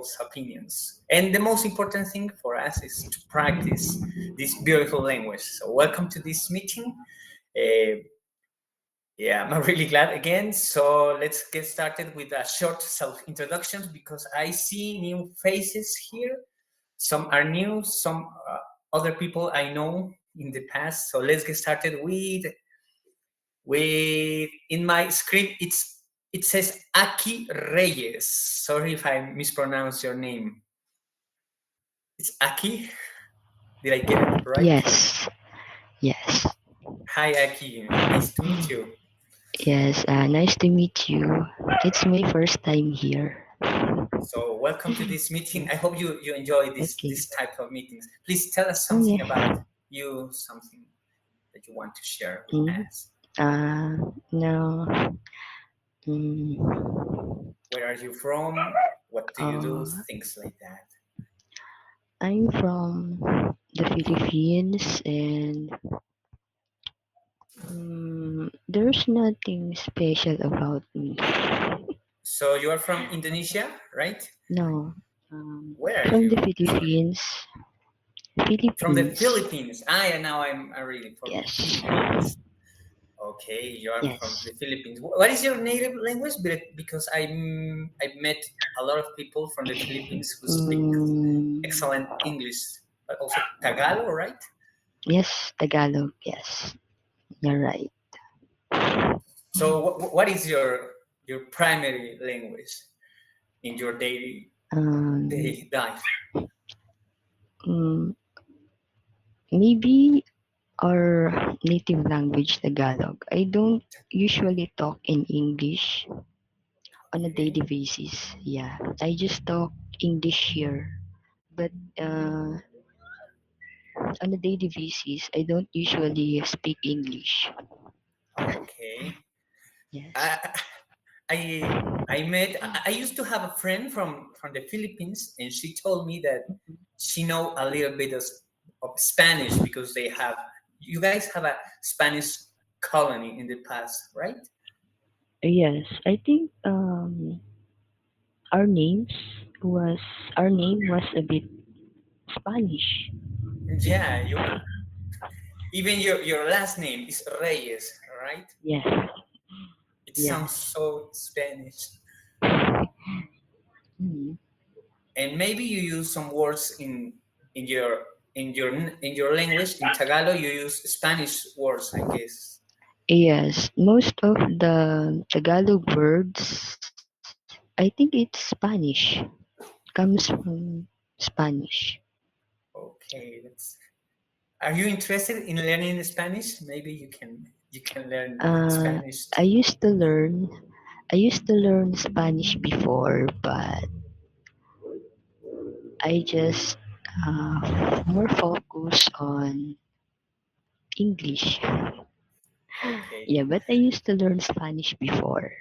people's opinions. And the most important thing for us is to practice this beautiful language. So welcome to this meeting. Uh, yeah, I'm really glad again. So let's get started with a short self-introduction because I see new faces here. Some are new, some other people I know in the past. So let's get started with in my script it says Aki Reyes. Sorry if I mispronounce your name. It's Aki. Did I get it right? Yes, yes, Hi Aki. Nice to meet you. yes. Nice to meet you. It's my first time here. So welcome to this meeting. Yeah, I hope you enjoy okay. this type of meetings. Please tell us Oh something about yeah. you, something that you want to share with Mm. us. No. Mm. Where are you from? What do you do? Uh, Things like that. I'm from the Philippines, and there's nothing special about me. So you are from Indonesia, right? No. Where are From the you? Philippines. From the Philippines. Philippines. Ah, yeah, now I'm reading from the Yes. Philippines. Okay, you are from Yes. the Philippines. What is your native language? Because I've met a lot of people from the Philippines who speak Mm, excellent English, but also Tagalog, right? yes, Tagalog. Yes, you're right. So what is your primary language in your daily Um, day life? mm, Maybe our native language, Tagalog. I don't usually talk in English on a daily Okay, basis. Yeah, I just talk English here. But on a daily basis, I don't usually speak English. okay. Yes. I I met. I used to have a friend from the Philippines, and she told me that she know a little bit of Spanish because they have. You guys have a Spanish colony in the past, right? Yes, I think our names was our name was a bit Spanish. Yeah. Even your last name is Reyes, right? Yes, It sounds yes. so Spanish. Mm. And maybe you use some words in your in your language in Tagalog. You use Spanish words, I guess. Yes, most of the Tagalog words, I think it's Spanish. Comes from Spanish. Okay, are you interested in learning Spanish? Maybe you can learn Uh, Spanish I too. used to learn. I used to learn Spanish before, but I just more focus on English. Okay, Yeah, but I used to learn Spanish before.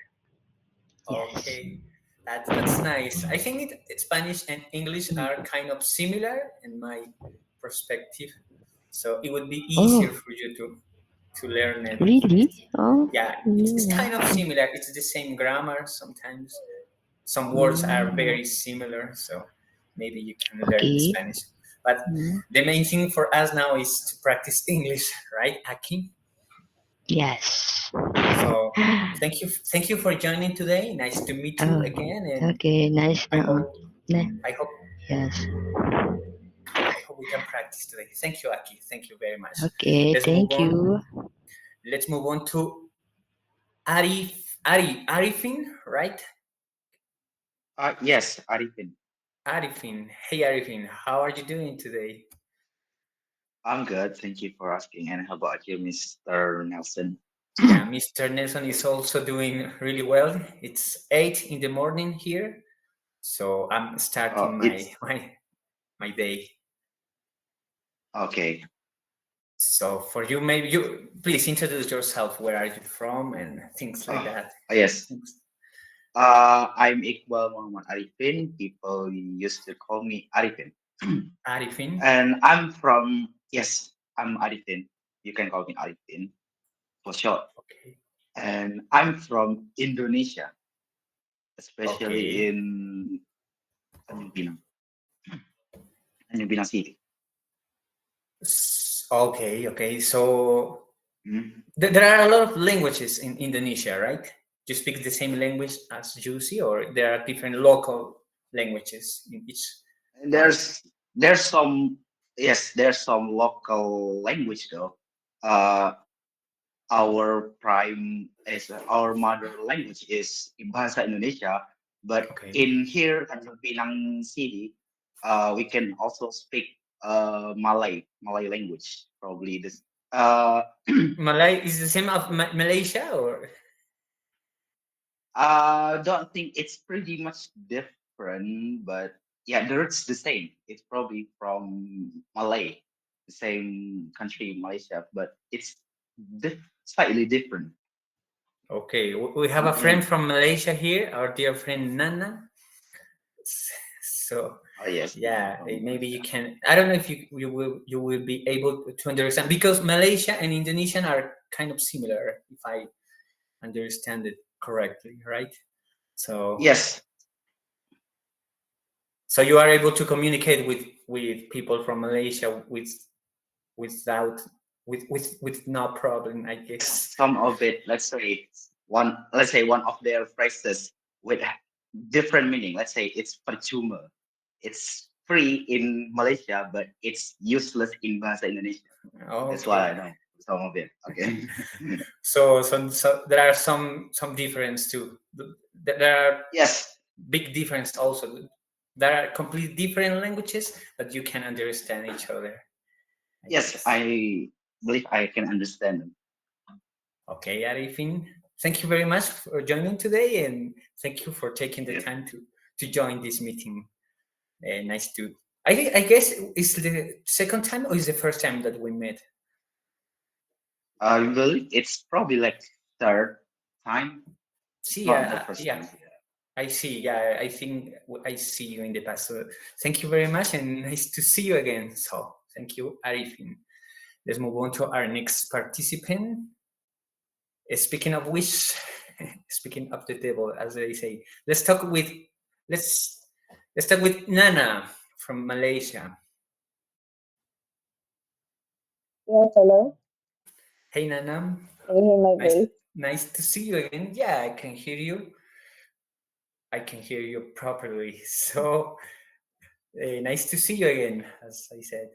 Yes. okay, that's nice. I think Spanish and English are Mm. kind of similar in my perspective, so it would be easier Oh, for you to learn it. It's, really? Oh, yeah, it's kind of mm, similar. It's the same grammar sometimes. Some words are mm, very similar, so maybe you can learn okay. Spanish. But Mm, the main thing for us now is to practice English, right, Aki? yes. So thank you for joining today. Nice to meet you Oh, again, and okay. Nice. I hope Ni- I hope yes. I hope we can practice today. Thank you, Aki. Thank you very much. Okay. Let's move Thank on. you. Let's move on to Arifin, right? Yes, Arifin. Arifin. Hey, Arifin. How are you doing today? I'm good. Thank you for asking. And how about you, Mr. Nelson? Yeah, Mr. Nelson is also doing really well. It's 8 in the morning here, so I'm starting my It's my day. okay. So for you, maybe you please introduce yourself. Where are you from, and things like Oh, that. yes. I'm Iqbal Muhammad Arifin. People used to call me Arifin. Arifin. And I'm from, yes, I'm Arifin. You can call me Arifin for short. Okay. And I'm from Indonesia, especially Okay. in Tanjung Pinang, Tanjung Pinang City. Okay, okay. So Mm. there are a lot of languages in Indonesia, right? Do you speak the same language as Juicy, or there are different local languages in each one? There's some, yes, there's some local language though. Uh, our prime is our mother language is Bahasa Indonesia, but Okay. in here Tanjung Pinang City, we can also speak Malay language. Probably this. Malay is the same of Malaysia, or Don't think it's pretty much different, but yeah, the roots the same. It's probably from Malay, the same country, Malaysia, but it's slightly different. okay? We have a friend Mm. from Malaysia here, our dear friend Nana. So Oh yes, yeah, from maybe you Malaysia. can. I don't know if you will be able to understand, because Malaysia and Indonesian are kind of similar, if I understand it correctly, right? So Yes, so you are able to communicate with people from Malaysia without with no problem, I guess. some of it. Let's say one of their phrases with different meaning. Let's say it's percuma. It's free in Malaysia, but it's useless in Bahasa Indonesia. That's what I Okay. know. Some of it. Okay. So there are some difference too. There are Yes. big difference also. There are completely different languages, but you can understand each other, I Yes, guess. I believe I can understand them. Okay, Arifin, thank you very much for joining today, and thank you for taking the Yeah. time to join this meeting. Nice to. I guess it's the second time, or is the first time that we met? I believe it's probably like third time. It's See, not the first yeah, time. I see. Yeah, I think I see you in the past. So thank you very much, and nice to see you again. So thank you, Arifin. Let's move on to our next participant. Speaking of which, speaking of the devil, as they say, let's let's talk with Nana from Malaysia. Yes, hello. Hey, Nana. Can you hear my Nice, voice? nice to see you again. Yeah, I can hear you. I can hear you properly. So nice to see you again, as I said.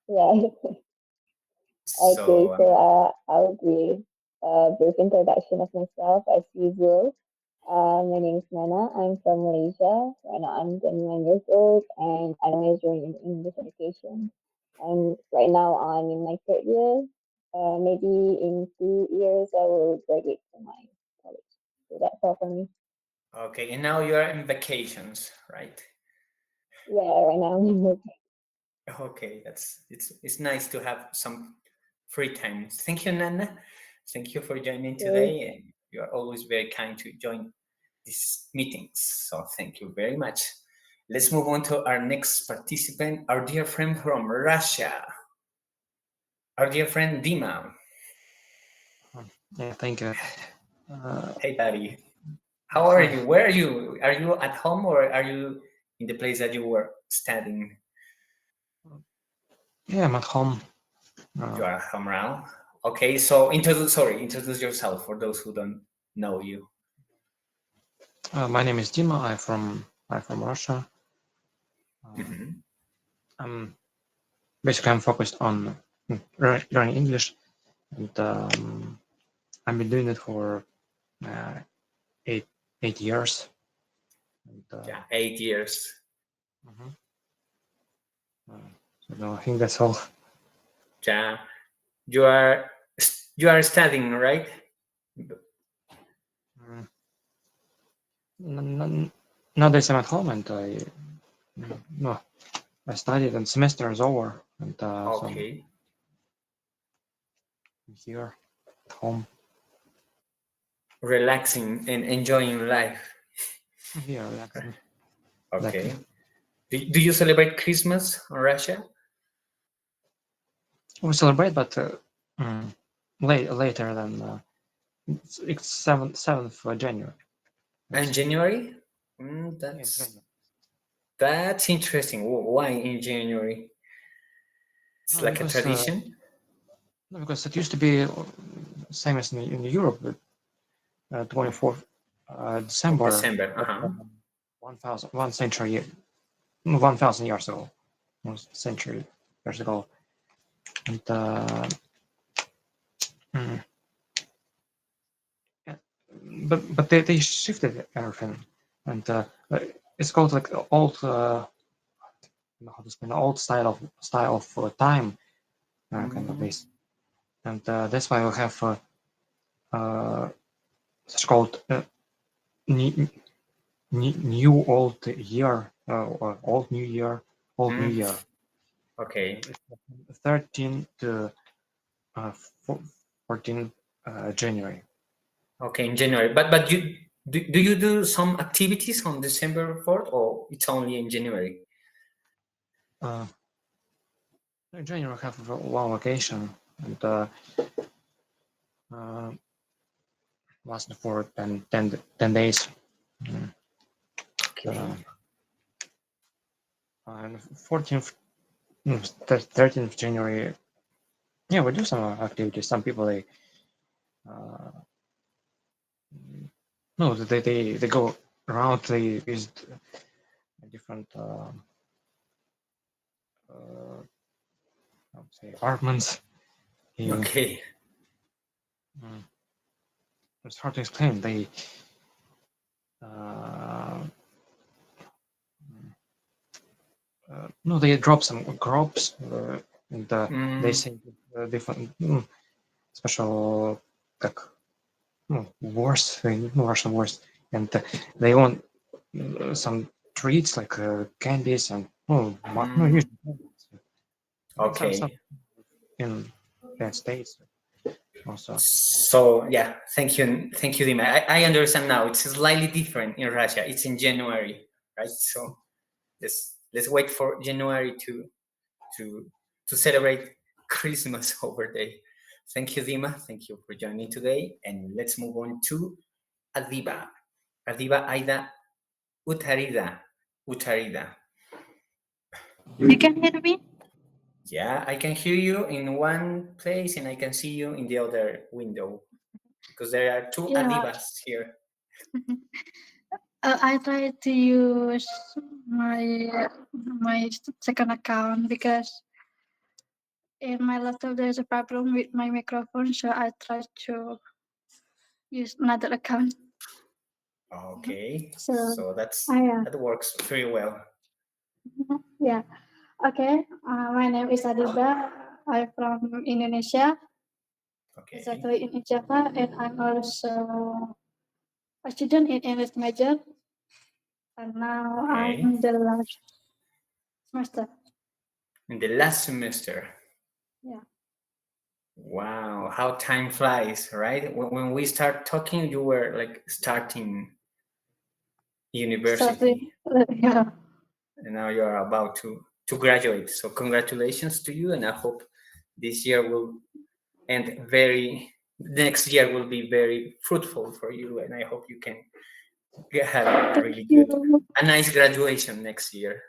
Yeah. Okay, So so I'll give a brief introduction of myself as usual. My name is Nana. I'm from Malaysia. Right now I'm 21 years old and I'm majoring in English education. And right now I'm in my third year. Maybe in 2 years I will graduate from my college. So that's all for me. okay, and now you are in vacations, right? Yeah, right now I'm in Okay, it's nice to have some free time. Thank you, Nana. Thank you for joining okay. today, and you are always very kind to join these meetings. So thank you very much. Let's move on to our next participant, our dear friend from Russia, our dear friend Dima. Yeah, thank you. Uh, Hey, buddy. How are you? Where are you? Are you at home, or are you in the place that you were studying? yeah, I'm at home. You are at home now. Okay, so introduce yourself for those who don't know you. My name is Dima. I'm from Russia. Mhm. I'm basically I'm focused on learning English, and I've been doing it for uh, eight 8 years. And Yeah, 8 years. mhm. So no, I think that's all. Yeah, you are you are studying, right? Mm, Nowadays I'm at home, and no, I studied, and semester is over, and so I'm Okay, here at home. relaxing and enjoying life. I'm here relaxing. Exactly. Okay. Do you celebrate Christmas in Russia? We celebrate, but later than it's 7th of January In next year. January? Yeah, That's January. That's interesting. Why in January? It's No, like a because tradition. no, because it used to be same as in Europe, 24th Of December, December. but, Uh-huh. 1,000 years ago, 1 century years ago, and mm, yeah, but they shifted everything, and it's called like old how to explain old style of time, kind of Mm, this, and that's why we have it's called new, new old year, or old new year, old new mm, year. okay. It's 13 to 14 January. Okay, in January. But do you do some activities on December 4th, or it's only in January? Uh, in January we have one vacation, and uh, lasted for 10 days. Mm. Uh, Okay. and 14th, 13th January, yeah, we do some activities. Some people uh, no, they go around. They visit different I would say apartments. Yeah, Okay. mm, it's hard to explain. They uh, no, they drop some crops, and they Mm, say different special как words, Russian words, and they want some treats like candies and no, mm, usually some okay. in United States also. So yeah, thank you, Dima. I understand now. It's slightly different in Russia. It's in January, right? So let's wait for January to to celebrate Christmas over there. Thank you, Dima. Thank you for joining today. And let's move on to Adibah. Adibah Aida Utarida. Utarida. You can hear me? Yeah, I can hear you in one place and I can see you in the other window because there are two Yeah. Adibas here. I try to use my second account because in my laptop there's a problem with my microphone, so I try to use another account. Okay, So so I that works very well. yeah. Okay. My name is Adibah. I'm from Indonesia, Okay, exactly in Java, and I'm also a student in English major. And now okay. I'm the last semester. In the last semester, Yeah. wow, how time flies, right? When we start talking, you were like starting Starting. university, Yeah. and now you are about to graduate. So congratulations to you, and I hope this year will end very. Next year will be very fruitful for you, and I hope you can have a Thank really good, you. a nice graduation next year.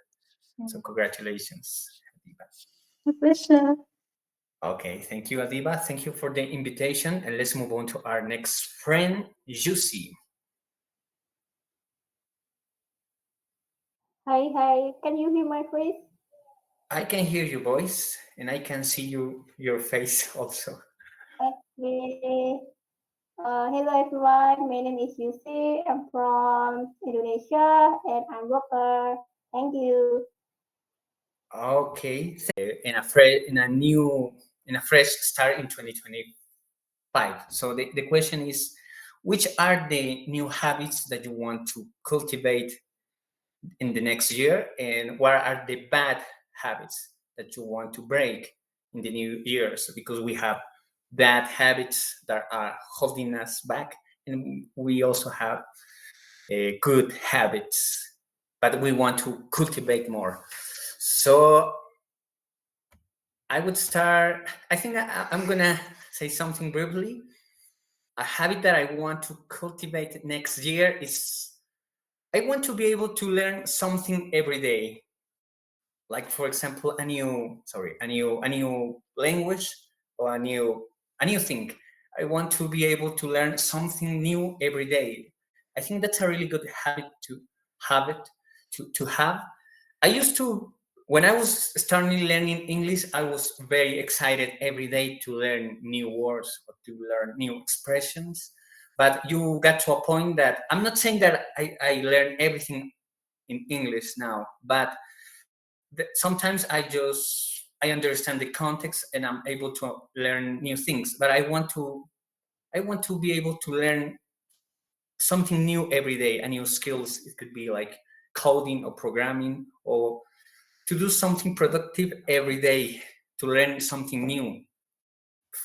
So Yeah. congratulations, Adiba. My pleasure. Okay, thank you, Adiba. Thank you for the invitation, and let's move on to our next friend, Juicy. Hi, hi. Can you hear my voice? I can hear your voice, and I can see your face also. Okay. Hello everyone. My name is Yusi. I'm from Indonesia and I'm worker. Thank you. Okay, in a fresh start in 2025. So the question is, which are the new habits that you want to cultivate in the next year, and what are the bad habits that you want to break in the new year? So because we have bad habits that are holding us back, and we also have good habits, but we want to cultivate more. So I would start. I think I'm gonna say something briefly. A habit that I want to cultivate next year is I want to be able to learn something every day. Like for example, a new language or a new thing. I want to be able to learn something new every day. I think that's a really good habit to have. I used to, when I was starting learning English, I was very excited every day to learn new words or to learn new expressions. But you got to a point that I'm not saying that I learn everything in English now, but sometimes I understand the context and I'm able to learn new things. But I want to be able to learn something new every day, a new skills. It could be like coding or programming, or to do something productive every day, to learn something new.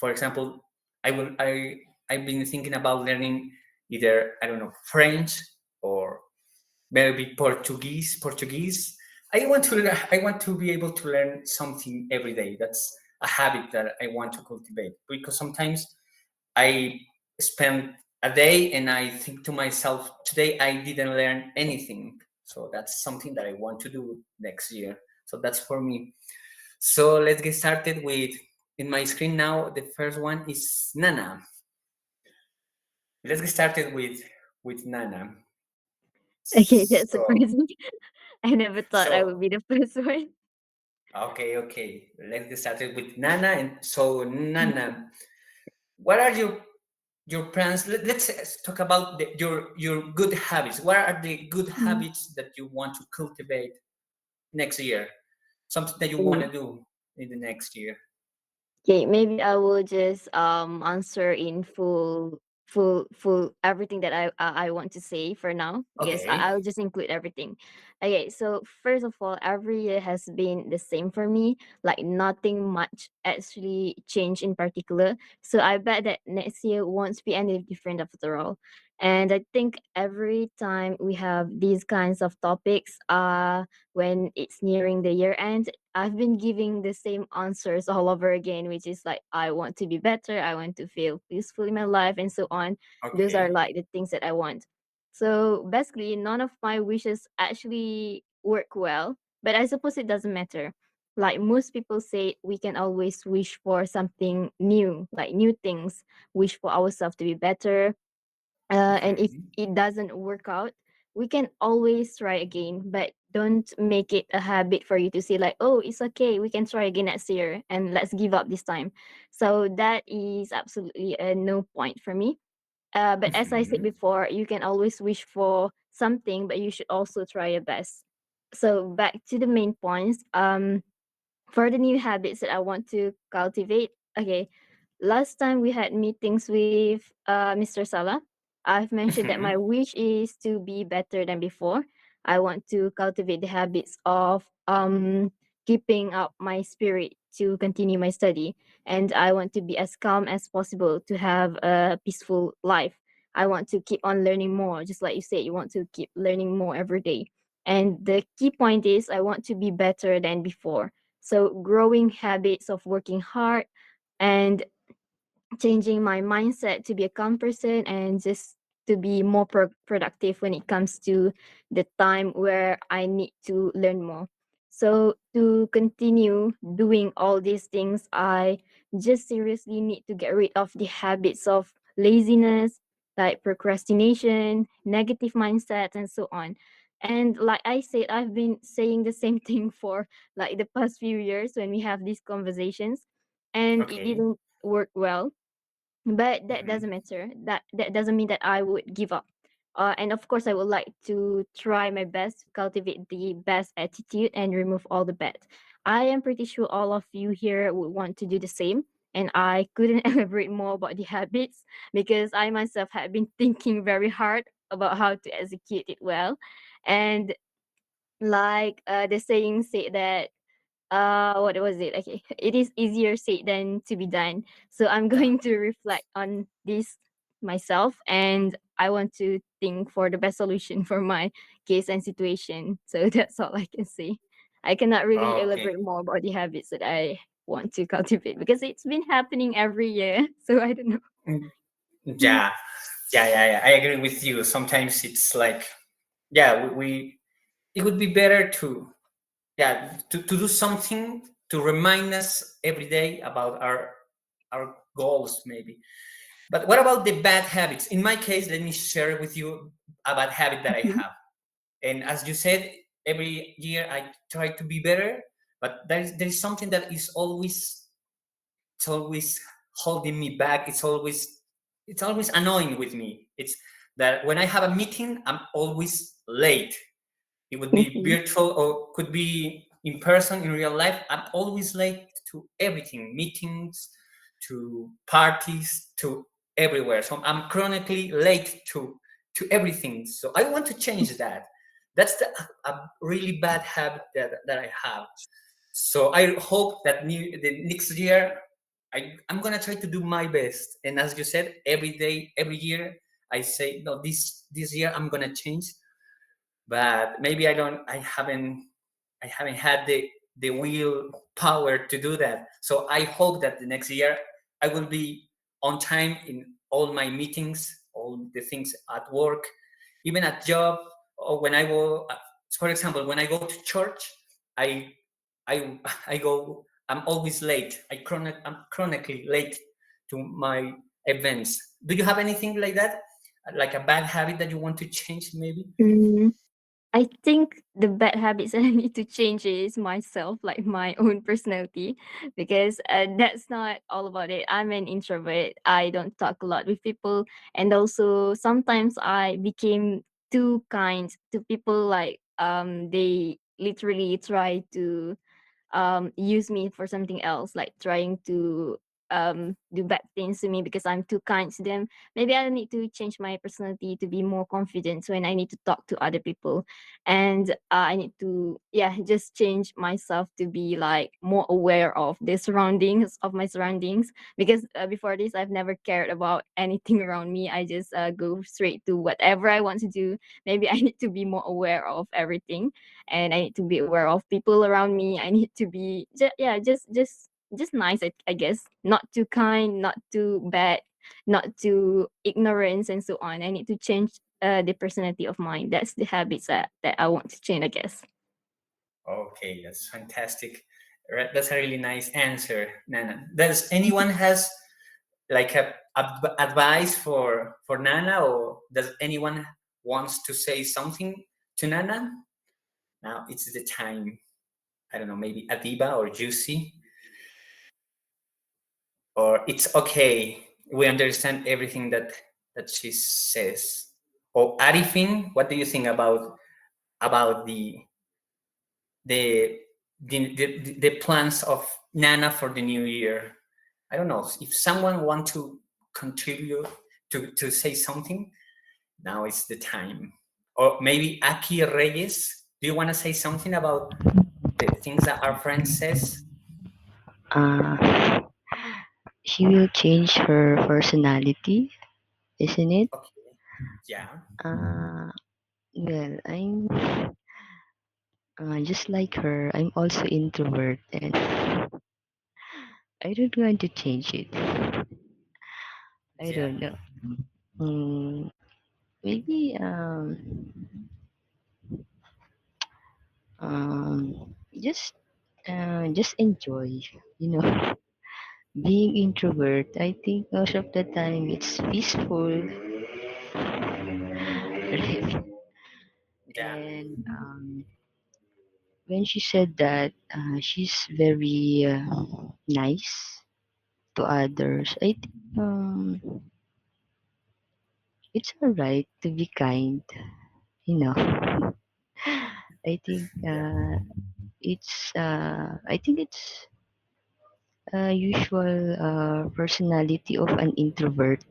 For example, I've been thinking about learning either, I don't know, French or maybe Portuguese. I want to be able to learn something every day. That's a habit that I want to cultivate, because sometimes I spend a day and I think to myself, today I didn't learn anything. So that's something that I want to do next year. So that's for me. So let's get started with, in my screen now, the first one is Nana. Let's get started with Nana. Okay, that's So surprising. I never thought I would so be the first one. okay. Let's get started with Nana. And so Nana, what are your plans? Let's talk about your good habits. What are the good Mm. habits that you want to cultivate next year? Something that you want Okay. to do in the next year. Okay, maybe I will just answer in full everything that I want to say for now. Yes, Okay. I'll just include everything. Okay, so first of all, every year has been the same for me. Like nothing much actually changed in particular. So I bet that next year won't be any different after all. And I think every time we have these kinds of topics, when it's nearing the year end, I've been giving the same answers all over again, which is like, I want to be better, I want to feel peaceful in my life, and so on. Those are Okay. like the things that I want. So basically, none of my wishes actually work well, but I suppose it doesn't matter. Like most people say, we can always wish for something new, like new things, wish for ourselves to be better, and if Mhm. it doesn't work out, we can always try again, but don't make it a habit for you to say like, oh, it's okay, we can try again next year and let's give up this time. So that is absolutely a no point for me. But as I said Mhm. before, you can always wish for something, but you should also try your best. So back to the main points. For the new habits that I want to cultivate, okay, last time we had meetings with Mr. Salah, I've mentioned that my Mhm. wish is to be better than before. I want to cultivate the habits of keeping up my spirit to continue my study, and I want to be as calm as possible to have a peaceful life. I want to keep on learning more, just like you said, you want to keep learning more every day. And the key point is I want to be better than before. So growing habits of working hard and changing my mindset to be a calm person and just to be more productive when it comes to the time where I need to learn more. So to continue doing all these things, I just seriously need to get rid of the habits of laziness, like procrastination, negative mindset, and so on. And like I said, I've been saying the same thing for like the past few years when we have these conversations, and it Okay. didn't work well, but that Mhm. doesn't matter. That doesn't mean that I would give up. And of course, I would like to try my best to cultivate the best attitude and remove all the bad. I am pretty sure all of you here would want to do the same. And I couldn't elaborate more about the habits because I myself had been thinking very hard about how to execute it well. And like the saying said that what was it, okay, it is easier said than to be done. So I'm Yeah. going to reflect on this myself, and I want to think for the best solution for my case and situation. So that's all I can say. I cannot really Okay. elaborate more about the habits that I want to cultivate because it's been happening every year. So I don't know. Mm, yeah. I agree with you. Sometimes it's like yeah, we it would be better to, yeah, to do something to remind us every day about our goals maybe. But what about the bad habits? In my case, let me share with you a bad habit that I Mhm. have. And as you said, every year I try to be better, but there is something that is always, it's always holding me back. It's always annoying with me. It's that when I have a meeting, I'm always late. It would be Mhm. virtual or could be in person in real life. I'm always late to everything, meetings, to parties, to everywhere. So I'm chronically late to everything. So I want to change that. That's a really bad habit that I have. So I hope that the next year I'm gonna try to do my best. And as you said, every day, every year, I say no. This year I'm gonna change, but maybe I haven't had the will power to do that. So I hope that the next year I will be on time in all my meetings, all the things at work, even at job, or when I go. For example, when I go to church, I I I go. I'm always late. I'm chronically late to my events. Do you have anything like that, like a bad habit that you want to change, maybe? Mm, I think the bad habits that I need to change is myself, like my own personality, because that's not all about it. I'm an introvert. I don't talk a lot with people, and also sometimes I became too kind to people. Like they literally try to use me for something else, like trying to do bad things to me because I'm too kind to them. Maybe I need to change my personality to be more confident when I need to talk to other people. And I need to, yeah, just change myself to be like more aware of the surroundings, of my surroundings. Because before this, I've never cared about anything around me. I just go straight to whatever I want to do. Maybe I need to be more aware of everything, and I need to be aware of people around me. I need to be yeah, just nice, I guess. Not too kind, not too bad, not too ignorance and so on. I need to change the personality of mine. That's the habits that I want to change, I guess. Okay, that's fantastic. That's a really nice answer, Nana. Does anyone has like a advice for Nana, or does anyone wants to say something to Nana? Now it's the time. I don't know, maybe Adibah or Juicy, or it's okay. We understand everything that she says. Or Arifin, what do you think about the the plans of Nana for the new year? I don't know if someone want to contribute to say something. Now is the time. Or maybe Aki Reyes. Do you want to say something about the things that our friend says? Uh, she will change her personality, isn't it? Okay. Yeah. Uh, well, I'm just like her. I'm also introvert, and I don't want to change it. I Yeah. don't know. Mm, maybe just just enjoy. You know, being introvert. I think most of the time it's peaceful, right? Yeah. And when she said that she's very nice to others, I think it's alright to be kind. You know, I think Yeah. it's usual personality of an introvert,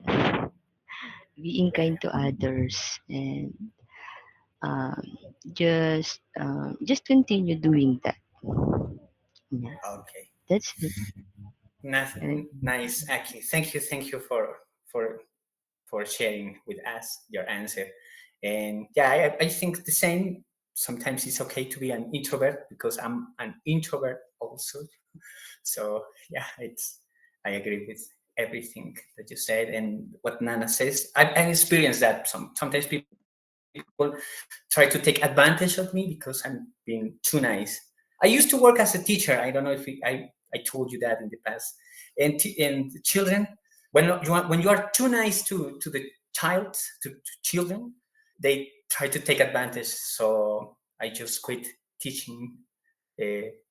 being Yeah. kind to others, and um, just continue doing that. Yeah, Okay. that's it. Nice, Uh, nice, Aki. Thank you for for sharing with us your answer. And yeah, I think the same. Sometimes it's okay to be an introvert because I'm an introvert also. So yeah, I agree with everything that you said and what Nana says. I experienced that. Sometimes people people try to take advantage of me because I'm being too nice. I used to work as a teacher. I don't know if I told you that in the past. And children, when you are too nice to the child, to children, they try to take advantage. So I just quit teaching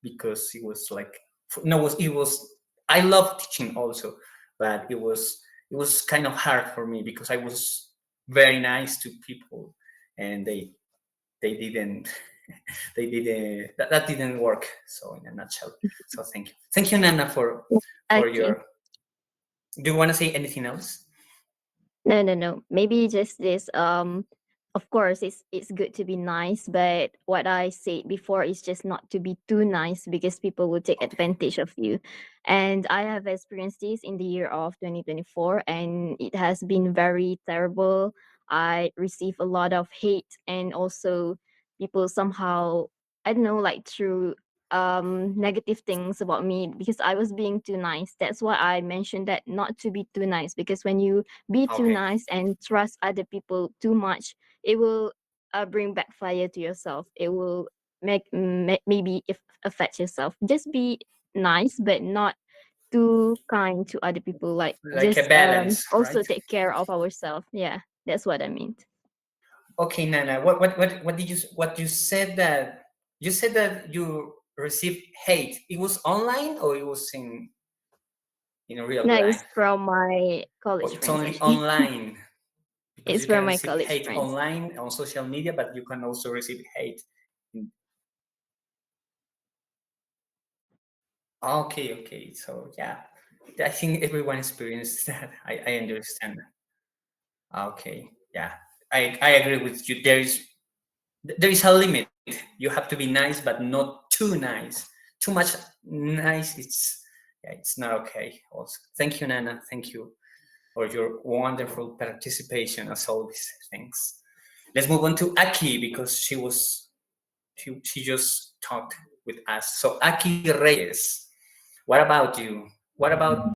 because it was like, no, it was, I love teaching also, but it was kind of hard for me because I was very nice to people, and they didn't they didn't that didn't work. So in a nutshell, so thank you, Nana, for Okay. your. Do you want to say anything else? No, no, no. Maybe just this. Of course, it's good to be nice, but what I said before is just not to be too nice because people will take Okay. advantage of you. And I have experienced this in the year of 2024, and it has been very terrible. I receive a lot of hate, and also people somehow, I don't know, like through negative things about me because I was being too nice. That's why I mentioned that not to be too nice, because when you be too Okay. nice and trust other people too much, it will bring backfire to yourself. It will maybe if affect yourself. Just be nice, but not too kind to other people. Like Like a just balance, also right? take care of ourselves. Yeah, that's what I meant. Okay, Nana. What did you said that you received hate? It was online or it was in real No, life? it's from my Or college it's friends only actually. online? Because It's you from can my receive college hate friends. online on social media, but you can also receive hate. Okay, okay. So yeah, I think everyone experienced that. I understand. Okay, yeah, I agree with you. There is a limit. You have to be nice, but not too nice. Too much nice, it's not okay. Also, thank you, Nana. Thank you for your wonderful participation as always. Thanks. Let's move on to Aki because she just talked with us. So Aki Reyes, what about you? What about